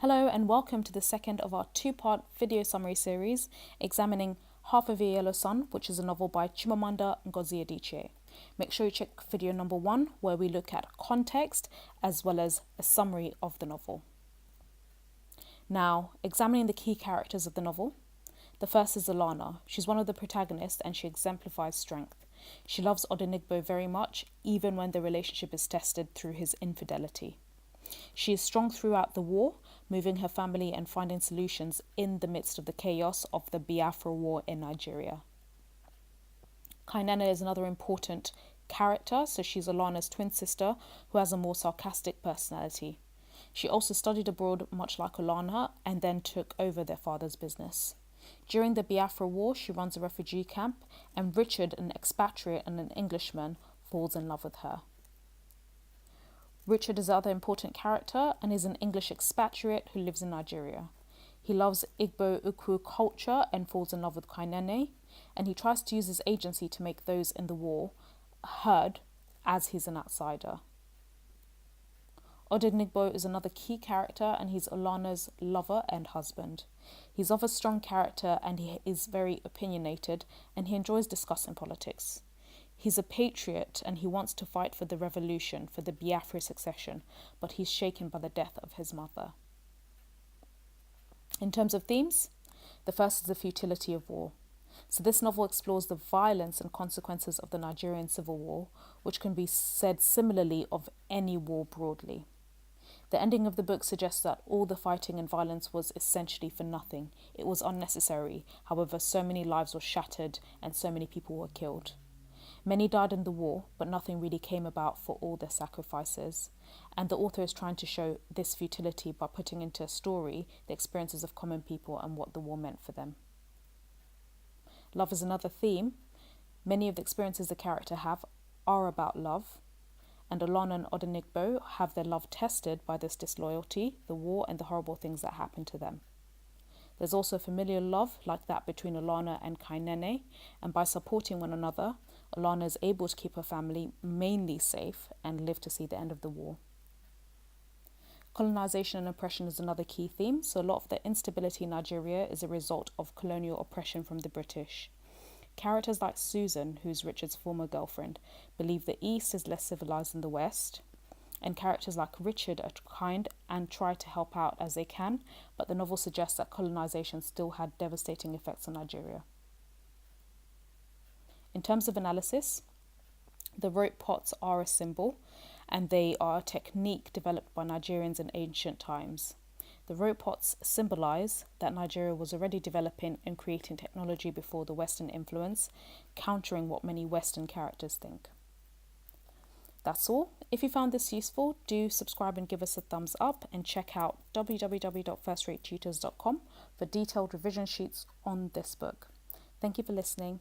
Hello and welcome to the second of our two-part video summary series examining Half of a Yellow Sun, which is a novel by Chimamanda Ngozi Adichie. Make sure you check video number 1 where we look at context as well as a summary of the novel. Now, examining the key characters of the novel. The first is Olanna. She's one of the protagonists and she exemplifies strength. She loves Odenigbo very much, even when the relationship is tested through his infidelity. She is strong throughout the war, moving her family and finding solutions in the midst of the chaos of the Biafra War in Nigeria. Kainene is another important character, so she's Olanna's twin sister who has a more sarcastic personality. She also studied abroad much like Olanna and then took over their father's business. During the Biafra War, she runs a refugee camp and Richard, an expatriate and an Englishman, falls in love with her. Richard is another important character and is an English expatriate who lives in Nigeria. He loves Igbo Ukwu culture and falls in love with Kainene, and he tries to use his agency to make those in the war heard as he's an outsider. Odenigbo is another key character and he's Olanna's lover and husband. He's of a strong character and he is very opinionated and he enjoys discussing politics. He's a patriot and he wants to fight for the revolution, for the Biafra succession, but he's shaken by the death of his mother. In terms of themes, the first is the futility of war. So this novel explores the violence and consequences of the Nigerian civil war, which can be said similarly of any war broadly. The ending of the book suggests that all the fighting and violence was essentially for nothing. It was unnecessary. However, so many lives were shattered and so many people were killed. Many died in the war, but nothing really came about for all their sacrifices. And the author is trying to show this futility by putting into a story the experiences of common people and what the war meant for them. Love is another theme. Many of the experiences the character have are about love. And Olanna and Odenigbo have their love tested by this disloyalty, the war, and the horrible things that happen to them. There's also familial love like that between Olanna and Kainene, and by supporting one another, Olanna is able to keep her family mainly safe and live to see the end of the war. Colonization and oppression is another key theme, so a lot of the instability in Nigeria is a result of colonial oppression from the British. Characters like Susan, who's Richard's former girlfriend, believe the East is less civilized than the West, and characters like Richard are kind and try to help out as they can, but the novel suggests that colonization still had devastating effects on Nigeria. In terms of analysis, the rope pots are a symbol and they are a technique developed by Nigerians in ancient times. The rope pots symbolize that Nigeria was already developing and creating technology before the Western influence, countering what many Western characters think. That's all. If you found this useful, do subscribe and give us a thumbs up and check out www.firstratetutors.com for detailed revision sheets on this book. Thank you for listening.